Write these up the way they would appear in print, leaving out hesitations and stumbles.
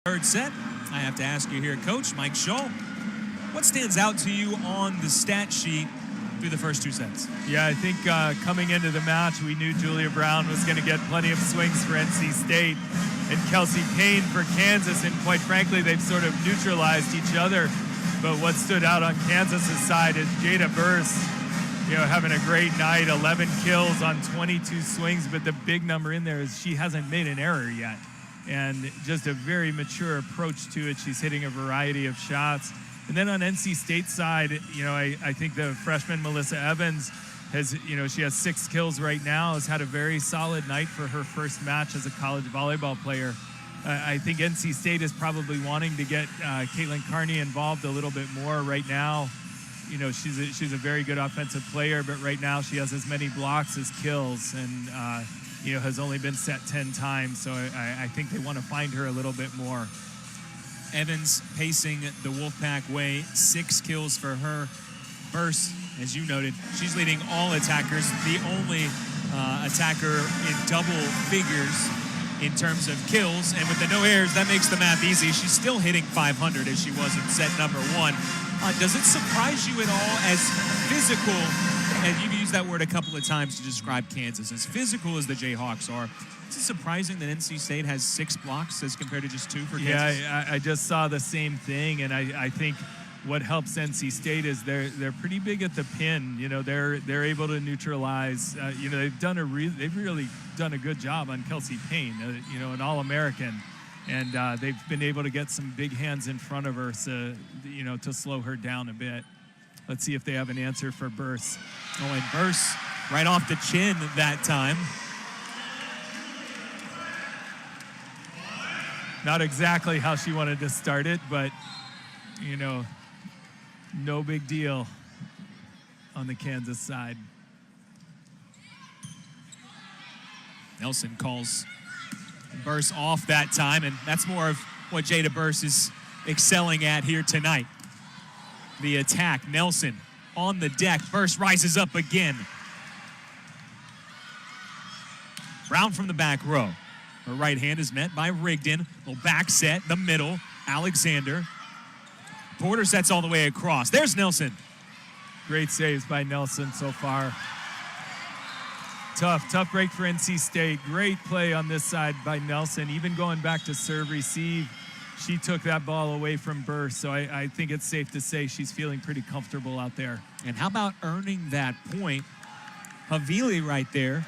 Third set, I have to ask you here, Coach Mike Shaw, what stands out to you on the stat sheet through the first two sets? Yeah, I think coming into the match, we knew Julia Brown was going to get plenty of swings for NC State and Kelsey Payne for Kansas, and quite frankly, they've sort of neutralized each other. But what stood out on Kansas's side is Jada Burse, having a great night, 11 kills on 22 swings, but the big number in there is she hasn't made an error yet. And just a very mature approach to it. She's hitting a variety of shots. And then on NC State's side, I think the freshman Melissa Evans has, she has 6 kills right now, has had a very solid night for her first match as a college volleyball player. I think NC State is probably wanting to get Caitlin Carney involved a little bit more right now. She's a very good offensive player, but right now she has as many blocks as kills, and has only been set 10 times. So I think they want to find her a little bit more. Evans pacing the Wolfpack way, 6 kills for her. Burse, as you noted, she's leading all attackers, the only attacker in double figures in terms of kills. And with the no errors, that makes the math easy. She's still hitting 500 as she was in set number 1. Does it surprise you at all as physical, and you've used that word a couple of times to describe Kansas, as physical as the Jayhawks are, is it surprising that NC State has 6 blocks as compared to just 2 for Kansas? Yeah, I just saw the same thing, and I think what helps NC State is they're pretty big at the pin. They're able to neutralize. They've really done a good job on Kelsey Payne. An All-American. And they've been able to get some big hands in front of her, to slow her down a bit. Let's see if they have an answer for Burse. Oh, and Burse right off the chin that time. Not exactly how she wanted to start it, but, no big deal on the Kansas side. Nelson calls Burse off that time, and that's more of what Jada Burse is excelling at here tonight. The attack, Nelson on the deck. Burse rises up again. Brown from the back row. Her right hand is met by Rigdon. Little back set, the middle, Alexander. Porter sets all the way across. There's Nelson. Great saves by Nelson so far. Tough break for NC State. Great play on this side by Nelson. Even going back to serve receive, she took that ball away from Burse. So I think it's safe to say she's feeling pretty comfortable out there. And how about earning that point? Havili right there,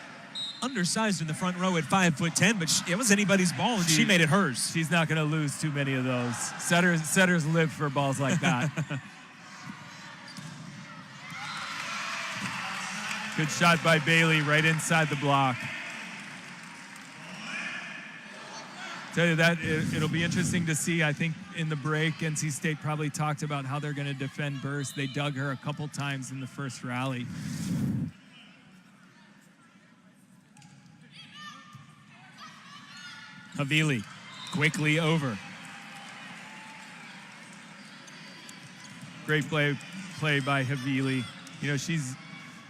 undersized in the front row at 5'10", but it was anybody's ball, and she made it hers. She's not going to lose too many of those. Setters live for balls like that. Good shot by Bailey right inside the block. Tell you that, it'll be interesting to see. I think in the break, NC State probably talked about how they're going to defend Burse. They dug her a couple times in the first rally. Havili quickly over. Great play by Havili. She's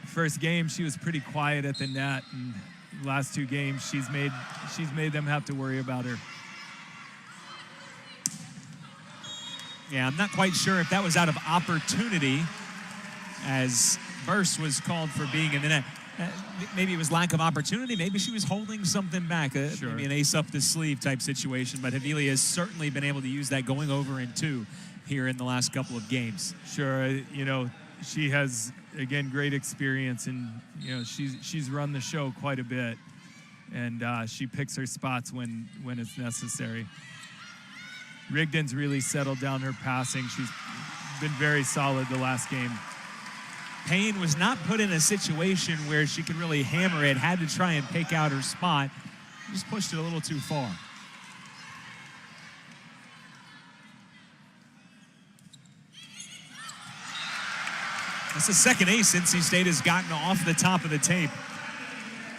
first game she was pretty quiet at the net, and the last 2 games she's made them have to worry about her. Yeah, I'm not quite sure if that was out of opportunity, as Burse was called for being in the net. Maybe it was lack of opportunity. Maybe she was holding something back. Sure. Maybe an ace up the sleeve type situation. But Havili has certainly been able to use that going over in 2 here in the last couple of games. Sure, she has, again, great experience, and she's run the show quite a bit, and she picks her spots when it's necessary. Rigdon's really settled down her passing. She's been very solid the last game. Payne was not put in a situation where she could really hammer it, had to try and pick out her spot. Just pushed it a little too far. That's the second ace NC State has gotten off the top of the tape.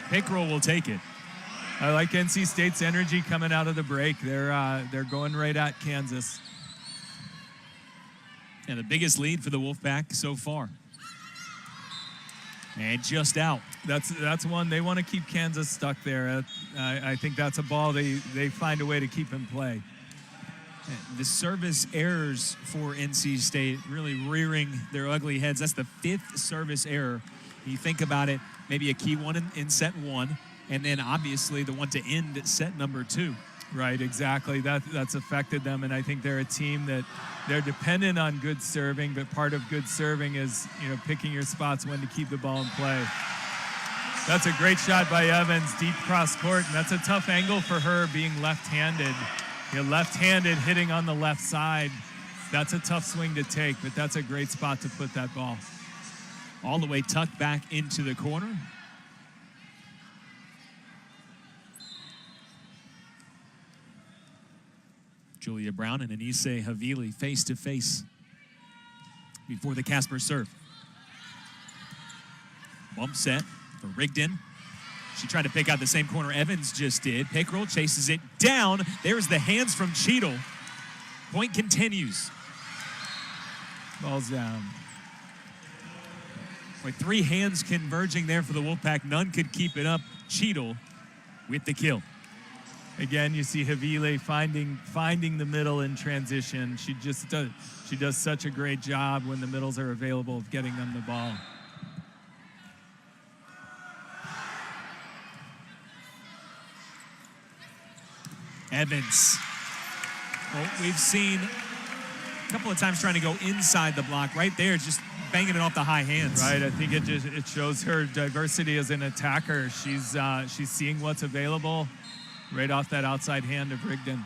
Pickrell will take it. I like NC State's energy coming out of the break. They're going right at Kansas. And the biggest lead for the Wolfpack so far. And just out. That's one. They want to keep Kansas stuck there. I think that's a ball they find a way to keep in play. The service errors for NC State really rearing their ugly heads. That's the 5th service error. You think about it, maybe a key one in set 1, and then obviously the one to end set number 2. Right, exactly. That's affected them, and I think they're a team that they're dependent on good serving, but part of good serving is, picking your spots when to keep the ball in play. That's a great shot by Evans, deep cross court, and that's a tough angle for her being left-handed. Left-handed hitting on the left side. That's a tough swing to take, but that's a great spot to put that ball. All the way tucked back into the corner. Julia Brown and Anise Havili face to face before the Casper serve. Bump set for Rigdon. She tried to pick out the same corner Evans just did. Pickrell chases it down. There's the hands from Cheadle. Point continues. Ball's down. With 3 hands converging there for the Wolfpack, none could keep it up. Cheadle with the kill. Again, you see Havile finding the middle in transition. She does such a great job when the middles are available of getting them the ball. Evans. Well, we've seen a couple of times trying to go inside the block. Right there, just banging it off the high hands. Right, I think it shows her diversity as an attacker. She's seeing what's available right off that outside hand of Rigdon.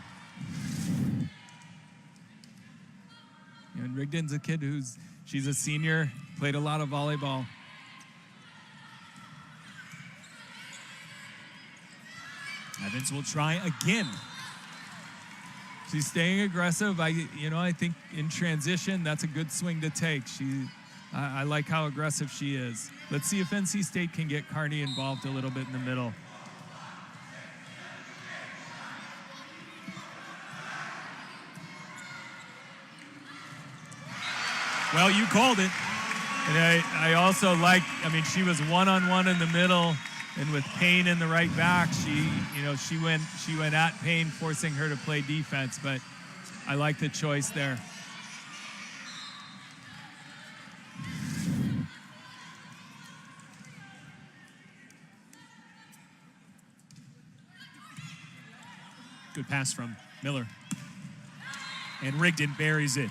And Rigdon's a kid she's a senior, played a lot of volleyball. Evans will try again. She's staying aggressive. I think in transition, that's a good swing to take. I like how aggressive she is. Let's see if NC State can get Carney involved a little bit in the middle. Well, you called it. And I also she was one-on-one in the middle, and with Payne in the right back, she went at Payne, forcing her to play defense, but I like the choice there. Good pass from Miller. And Rigdon buries it.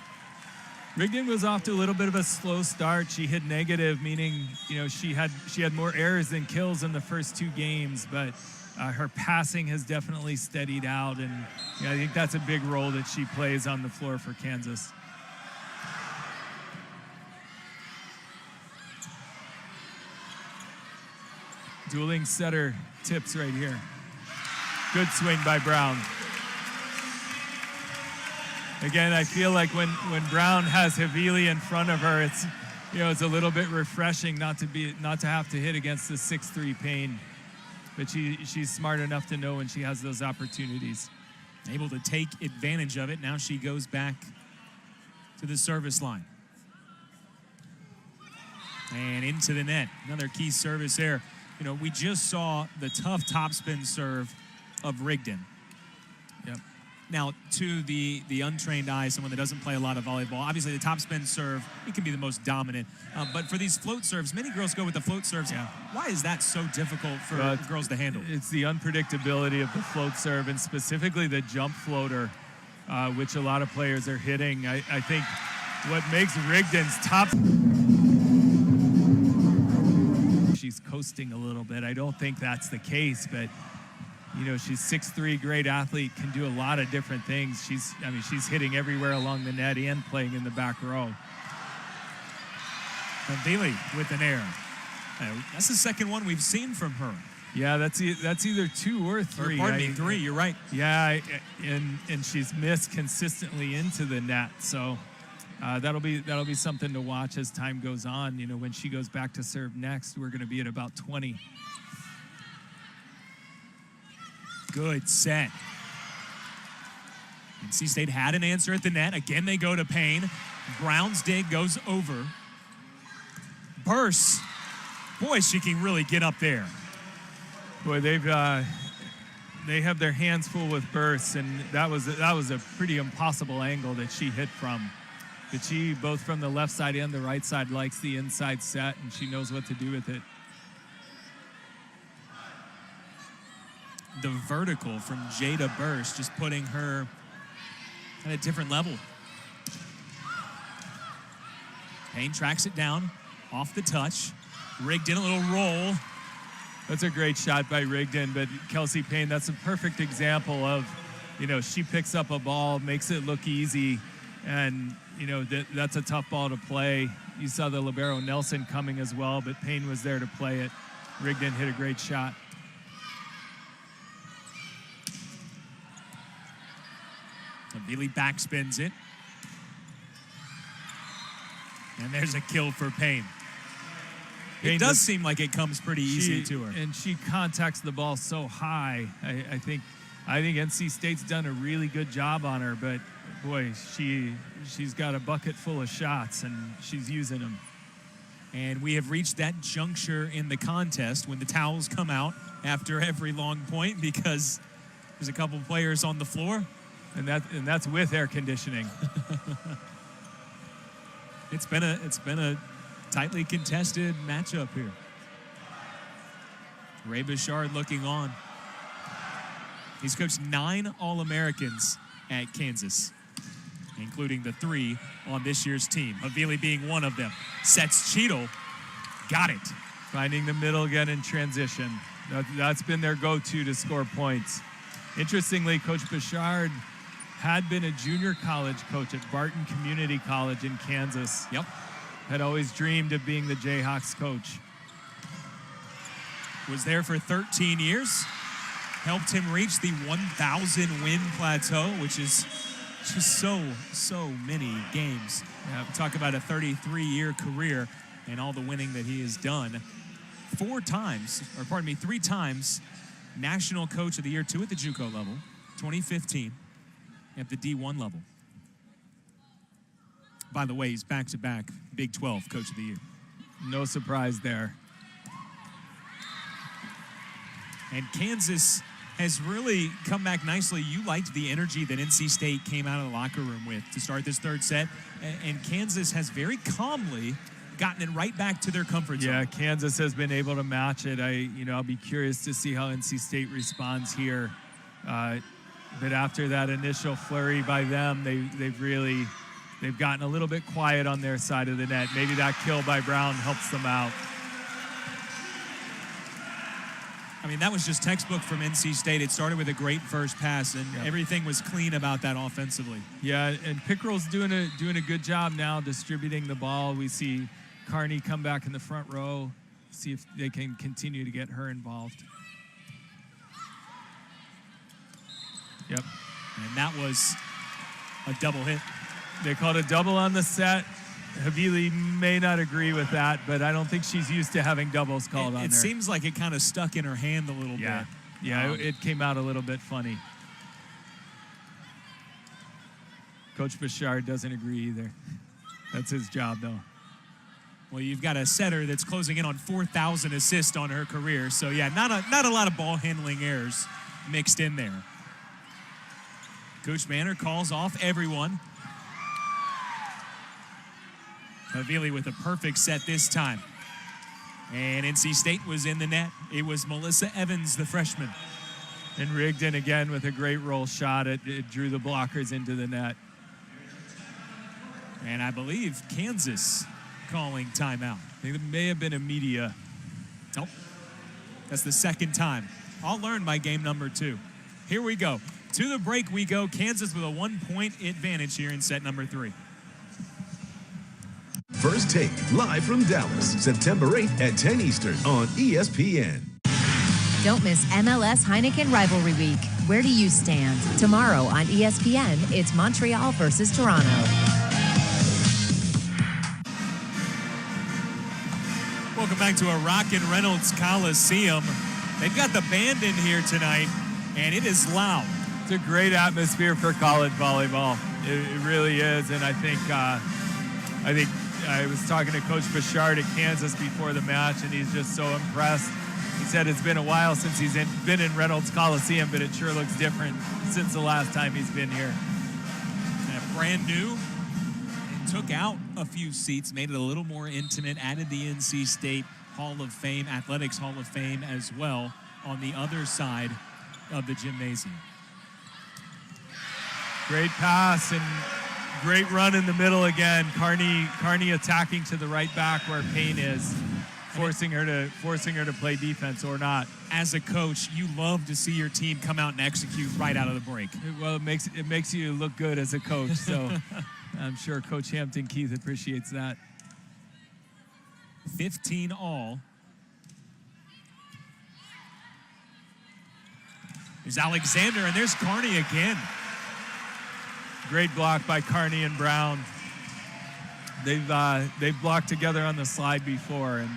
Rigdon was off to a little bit of a slow start. She hit negative, meaning she had more errors than kills in the first 2 games, but her passing has definitely steadied out, and I think that's a big role that she plays on the floor for Kansas. Dueling setter tips right here. Good swing by Brown. Again, I feel like when Brown has Havili in front of her, it's a little bit refreshing not to have to hit against the 6'3" Payne. But she's smart enough to know when she has those opportunities. Able to take advantage of it. Now she goes back to the service line. And into the net. Another key service there. We just saw the tough topspin serve of Rigdon. Yep. Now, to the untrained eye, someone that doesn't play a lot of volleyball, obviously the topspin serve, it can be the most dominant. But for these float serves, many girls go with the float serves. Yeah. Why is that so difficult for girls to handle? It's the unpredictability of the float serve, and specifically the jump floater, which a lot of players are hitting. I think what makes Rigdon's top... She's coasting a little bit. I don't think that's the case, but... she's 6'3", great athlete, can do a lot of different things. She's hitting everywhere along the net and playing in the back row. Havili with an error. That's the second one we've seen from her. Yeah, that's either 2 or 3. Or pardon me, 3. You're right. Yeah, and she's missed consistently into the net. So that'll be something to watch as time goes on. When she goes back to serve next, we're going to be at about 20. Good set. NC State had an answer at the net. Again, they go to Payne. Brown's dig goes over. Burse. Boy, she can really get up there. Boy, they've they have their hands full with bursts, and that was a pretty impossible angle that she hit from. But she, both from the left side and the right side, likes the inside set, and she knows what to do with it. The vertical from Jada Burst just putting her at a different level. Payne tracks it down off the touch. Rigdon, a little roll. That's a great shot by Rigdon, but Kelsey Payne, that's a perfect example of, she picks up a ball, makes it look easy, and, that's a tough ball to play. You saw the libero Nelson coming as well, but Payne was there to play it. Rigdon hit a great shot. Havili backspins it. And there's a kill for Payne. It does seem like it comes pretty easy to her. And she contacts the ball so high. I think NC State's done a really good job on her, but boy, she's got a bucket full of shots, and she's using them. And we have reached that juncture in the contest when the towels come out after every long point because there's a couple players on the floor. And that's with air conditioning. It's been a tightly contested matchup here. Ray Bouchard looking on. He's coached 9 All-Americans at Kansas, including the 3 on this year's team. Havili being one of them. Sets Cheadle. Got it. Finding the middle again in transition. That's been their go-to to score points. Interestingly, Coach Bouchard had been a junior college coach at Barton Community College in Kansas. Yep. Had always dreamed of being the Jayhawks coach. Was there for 13 years. Helped him reach the 1,000 win plateau, which is just so many games. Talk about a 33-year career and all the winning that he has done. 3 times National Coach of the Year, 2 at the JUCO level, 2015 at the D1 level. By the way, he's back-to-back Big 12 Coach of the Year. No surprise there. And Kansas has really come back nicely. You liked the energy that NC State came out of the locker room with to start this 3rd set. And Kansas has very calmly gotten it right back to their comfort zone. Yeah, Kansas has been able to match it. I'll be curious to see how NC State responds here. But after that initial flurry by them, they've gotten a little bit quiet on their side of the net. Maybe that kill by Brown helps them out. I mean, that was just textbook from NC State. It started with a great first pass, and everything was clean about that offensively. Yeah, and Pickrell's doing a good job now distributing the ball. We see Carney come back in the front row, see if they can continue to get her involved. Yep. And that was a double hit. They called a double on the set. Havili may not agree with that, but I don't think she's used to having doubles called on her. It seems like it kind of stuck in her hand a little bit. Yeah, it came out a little bit funny. Coach Bouchard doesn't agree either. That's his job, though. Well, you've got a setter that's closing in on 4,000 assists on her career. So, yeah, not a lot of ball handling errors mixed in there. Coach Manor calls off everyone. Havili with a perfect set this time. And NC State was in the net. It was Melissa Evans, the freshman. And Rigdon again with a great roll shot. It drew the blockers into the net. And I believe Kansas calling timeout. I think it may have been a media. Nope. That's the 2nd time. I'll learn by game number 2. Here we go. To the break we go. Kansas with a 1-point advantage here in set number 3. First Take, live from Dallas, September 8th at 10 Eastern on ESPN. Don't miss MLS Heineken Rivalry Week. Where do you stand? Tomorrow on ESPN, it's Montreal versus Toronto. Welcome back to a Rockin' Reynolds Coliseum. They've got the band in here tonight, and it is loud. It's a great atmosphere for college volleyball. It really is, and I think I was talking to Coach Bouchard at Kansas before the match, and he's just so impressed. He said it's been a while since he's been in Reynolds Coliseum, but it sure looks different since the last time he's been here. Brand new. It took out a few seats, made it a little more intimate, added the NC State Hall of Fame, Athletics Hall of Fame as well on the other side of the gymnasium. Great pass and great run in the middle again. Carney attacking to the right back where Payne is, forcing her to play defense or not. As a coach, you love to see your team come out and execute right out of the break. Well, it makes you look good as a coach, so I'm sure Coach Hampton Keith appreciates that. 15 all. There's Alexander, and there's Carney again. Great block by Carney and Brown. They've blocked together on the slide before, and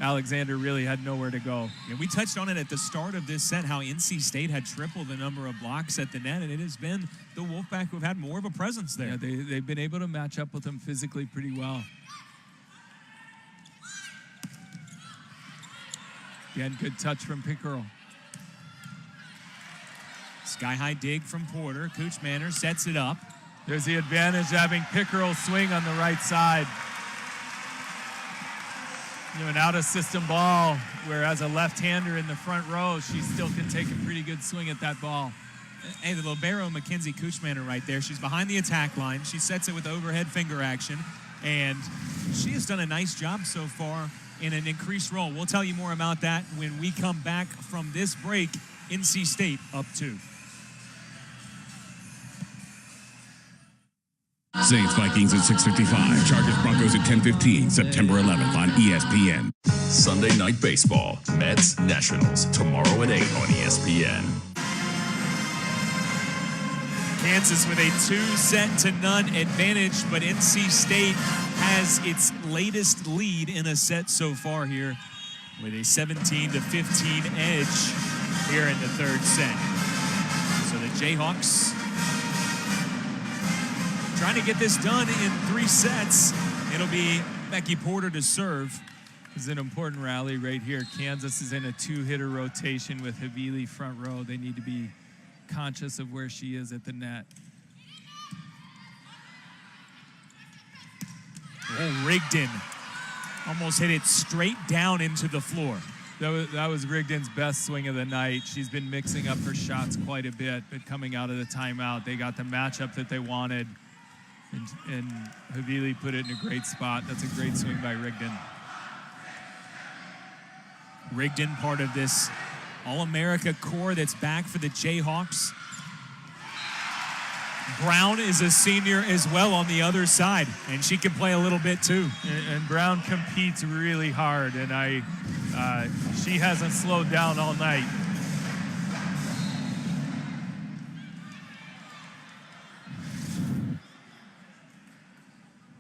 Alexander really had nowhere to go. Yeah, we touched on it at the start of this set, how NC State had tripled the number of blocks at the net, and it has been the Wolfpack who have had more of a presence there. Yeah, they've been able to match up with them physically pretty well. Again, good touch from Pickerel. Sky-high dig from Porter. Cooch Manor sets it up. There's the advantage of having Pickerel swing on the right side. You know, an out-of-system ball, whereas a left-hander in the front row, she still can take a pretty good swing at that ball. Hey, the libero, Mackenzie Coochmaner right there. She's behind the attack line. She sets it with overhead finger action, and she has done a nice job so far in an increased role. We'll tell you more about that when we come back from this break. NC State up 2. Saints Vikings at 6:55. Chargers Broncos at 10:15. September 11th on ESPN. Sunday Night Baseball. Mets Nationals tomorrow at 8 on ESPN. Kansas with a 2-0 advantage, but NC State has its latest lead in a set so far here with a 17-15 edge here in the third set. So the Jayhawks trying to get this done in 3 sets. It'll be Becky Porter to serve. This is an important rally right here. Kansas is in a 2-hitter rotation with Havili front row. They need to be conscious of where she is at the net. Oh, Rigdon almost hit it straight down into the floor. That was Rigdon's best swing of the night. She's been mixing up her shots quite a bit, but coming out of the timeout, they got the matchup that they wanted. And Havili put it in a great spot. That's a great swing by Rigdon. Rigdon, part of this All-America core that's back for the Jayhawks. Brown is a senior as well on the other side, and she can play a little bit too. And Brown competes really hard, and she hasn't slowed down all night.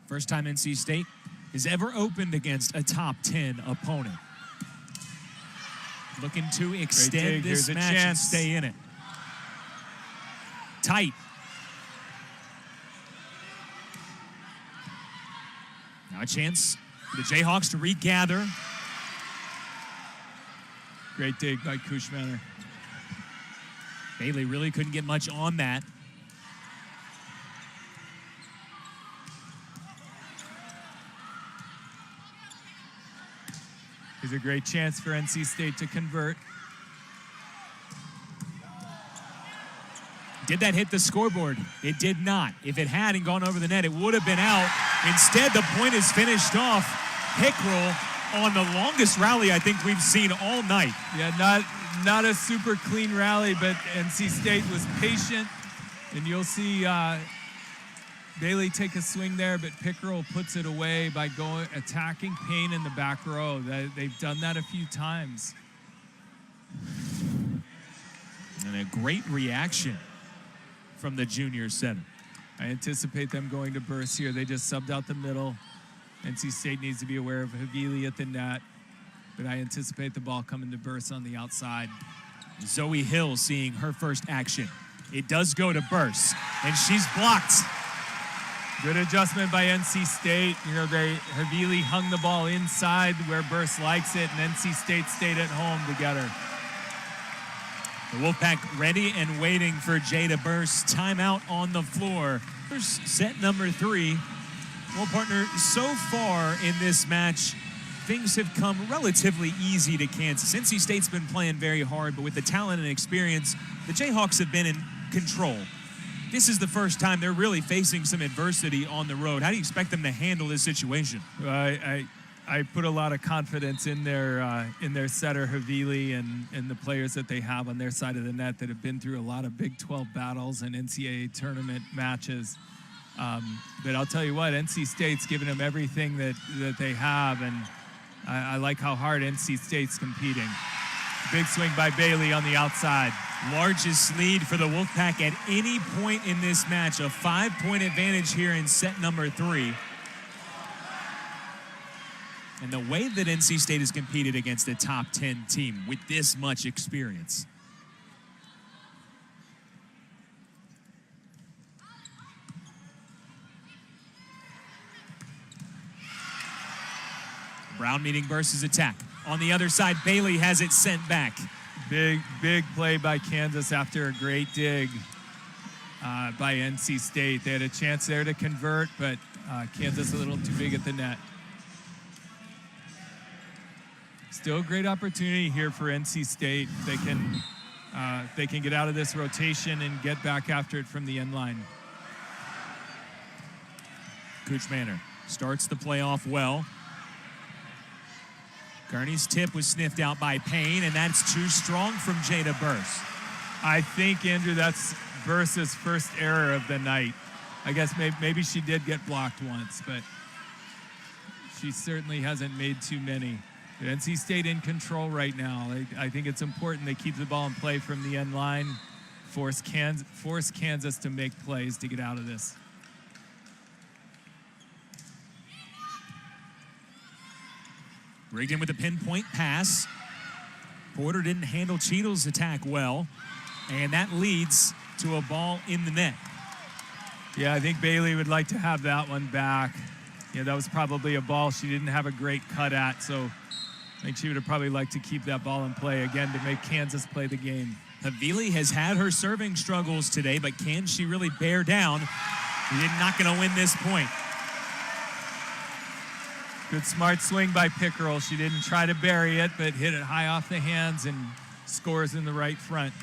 First time NC State has ever opened against a top 10 opponent. Looking to extend this match and stay in it. Tight. Now a chance for the Jayhawks to regather. Great dig by Kushmaner. Bailey really couldn't get much on that. Here's a great chance for NC State to convert. Did that hit the scoreboard? It did not. If it had and gone over the net, it would have been out. Instead, the point is finished off. Pickerel on the longest rally I think we've seen all night. Yeah, not a super clean rally, but NC State was patient. And you'll see Bailey take a swing there, but Pickerel puts it away by attacking Payne in the back row. They've done that a few times. And a great reaction from the junior setter. I anticipate them going to burst here. They just subbed out the middle. NC State needs to be aware of Havili at the net, but I anticipate the ball coming to burst on the outside. Zoe Hill seeing her first action. It does go to burst, and she's blocked Good adjustment by NC State. You know, Havili hung the ball inside where Burst likes it, and NC State stayed at home together. The Wolfpack ready and waiting for Jada Burst. Timeout on the floor. Set number 3. Well, partner, so far in this match, things have come relatively easy to Kansas. NC State's been playing very hard, but with the talent and experience, the Jayhawks have been in control. This is the first time they're really facing some adversity on the road. How do you expect them to handle this situation? I put a lot of confidence in their setter Havili and the players that they have on their side of the net that have been through a lot of Big 12 battles and NCAA tournament matches. But I'll tell you what, NC State's given them everything that they have, and I like how hard NC State's competing. Big swing by Bailey on the outside. Largest lead for the Wolfpack at any point in this match. A 5-point advantage here in set number 3. And the way that NC State has competed against a top 10 team with this much experience. Brown meeting Burst's attack. On the other side, Bailey has it sent back. Big play by Kansas after a great dig by NC State. They had a chance there to convert, but Kansas a little too big at the net. Still a great opportunity here for NC State. They can get out of this rotation and get back after it from the end line. Cooch Manor starts the play off well. Kearney's tip was sniffed out by Payne, and that's too strong from Jada Burst. I think, Andrew, that's Burst's first error of the night. I guess maybe she did get blocked once, but she certainly hasn't made too many. But NC State in control right now. I think it's important they keep the ball in play from the end line, force Kansas to make plays to get out of this. Rigged in with a pinpoint pass. Porter didn't handle Cheadle's attack well, and that leads to a ball in the net. Yeah, I think Bailey would like to have that one back. Yeah, that was probably a ball she didn't have a great cut at, so I think she would have probably liked to keep that ball in play again to make Kansas play the game. Havili has had her serving struggles today, but can she really bear down? She's not going to win this point. Good smart swing by Pickerel. She didn't try to bury it, but hit it high off the hands and scores in the right front.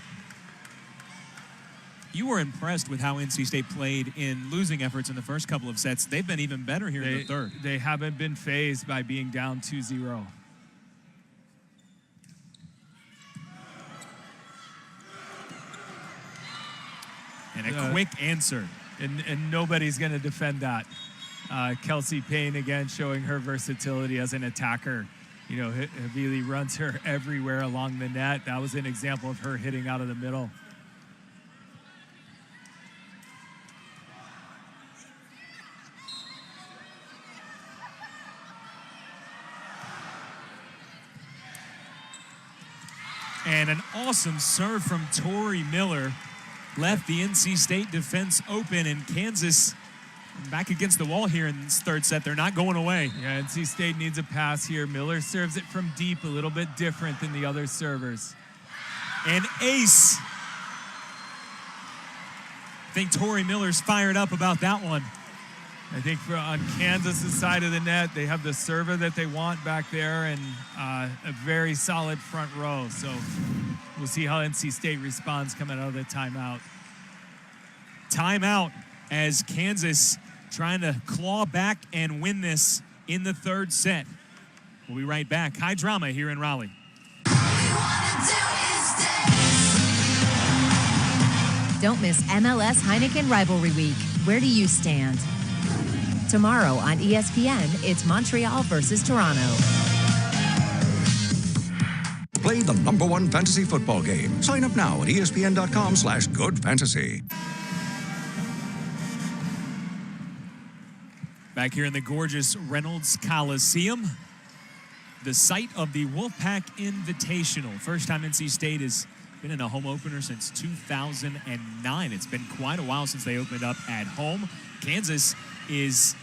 You were impressed with how NC State played in losing efforts in the first couple of sets. They've been even better here in the third. They haven't been fazed by being down 2-0. And a quick answer. And nobody's going to defend that. Kelsey Payne, again, showing her versatility as an attacker. You know, Havili runs her everywhere along the net. That was an example of her hitting out of the middle. And an awesome serve from Tori Miller left the NC State defense open, and Kansas back against the wall here in this third set. They're not going away. Yeah, NC State needs a pass here. Miller serves it from deep, a little bit different than the other servers. An ace. I think Tori Miller's fired up about that one. I think on Kansas' side of the net, they have the server that they want back there and a very solid front row. So we'll see how NC State responds coming out of the timeout. Timeout as Kansas trying to claw back and win this in the third set. We'll be right back. High drama here in Raleigh. Don't miss MLS Heineken Rivalry Week. Where do you stand? Tomorrow on ESPN, it's Montreal versus Toronto. Play the #1 fantasy football game. Sign up now at ESPN.com/goodfantasy. Back here in the gorgeous Reynolds Coliseum, the site of the Wolfpack Invitational. First time NC State has been in a home opener since 2009. It's been quite a while since they opened up at home. Kansas is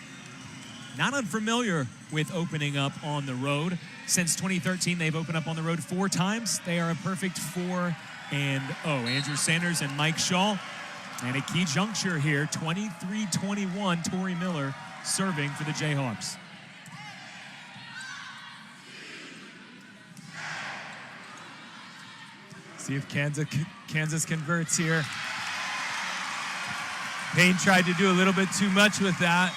not unfamiliar with opening up on the road. Since 2013, they've opened up on the road 4 times. They are a perfect 4-0. Andrew Sanders and Mike Shaw. And a key juncture here, 23-21, Torrey Miller serving for the Jayhawks. See if Kansas converts here. Payne tried to do a little bit too much with that.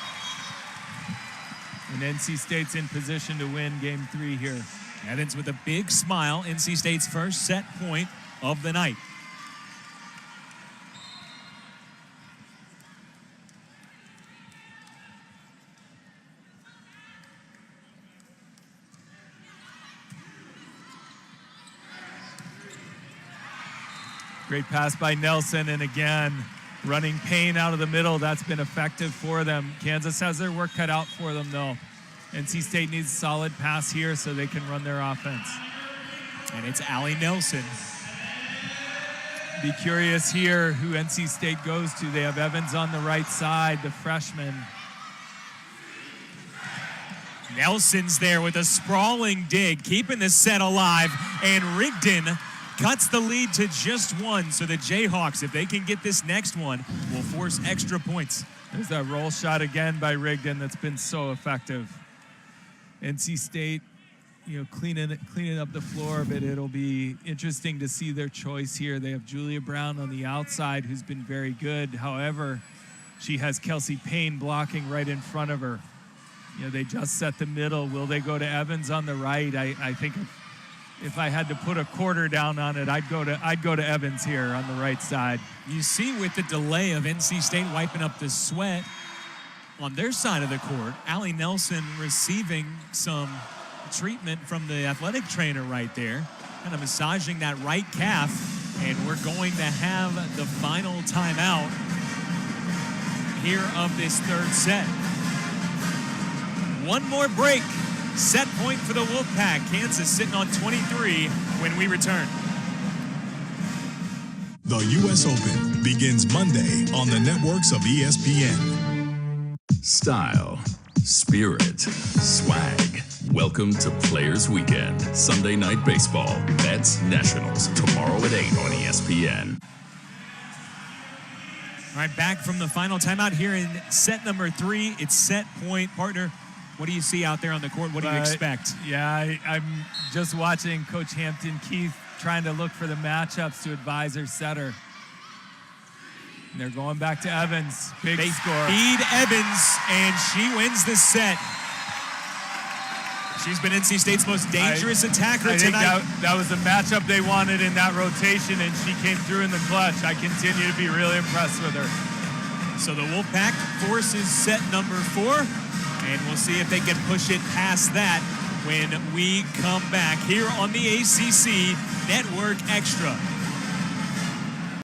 And NC State's in position to win game 3 here. Evans with a big smile, NC State's first set point of the night. Great pass by Nelson, and again, running Payne out of the middle. That's been effective for them. Kansas has their work cut out for them, though. NC State needs a solid pass here so they can run their offense. And it's Allie Nelson. Be curious here who NC State goes to. They have Evans on the right side, the freshman. Nelson's there with a sprawling dig, keeping the set alive, and Rigdon cuts the lead to just 1. So the Jayhawks, if they can get this next one, will force extra points. There's that roll shot again by Rigdon that's been so effective. NC State, cleaning up the floor, but it'll be interesting to see their choice here. They have Julia Brown on the outside, who's been very good. However, she has Kelsey Payne blocking right in front of her. They just set the middle. Will they go to Evans on the right? I think if I had to put a quarter down on it, I'd go to Evans here on the right side. You see with the delay of NC State wiping up the sweat on their side of the court, Allie Nelson receiving some treatment from the athletic trainer right there, kind of massaging that right calf, and we're going to have the final timeout here of this 3rd set. One more break. Set point for the Wolfpack. Kansas sitting on 23 when we return. The U.S. Open begins Monday on the networks of ESPN. Style, spirit, swag. Welcome to Players Weekend. Sunday Night Baseball. Mets Nationals. Tomorrow at 8 on ESPN. All right, back from the final timeout here in set number 3. It's set point. Partner, what do you see out there on the court? What do you expect? Yeah, I'm just watching Coach Hampton Keith trying to look for the matchups to advise her setter. And they're going back to Evans. Big score. Feed Evans, and she wins the set. She's been NC State's most dangerous attacker tonight. I think that was the matchup they wanted in that rotation, and she came through in the clutch. I continue to be really impressed with her. So the Wolfpack forces set number 4. And we'll see if they can push it past that when we come back here on the ACC Network Extra.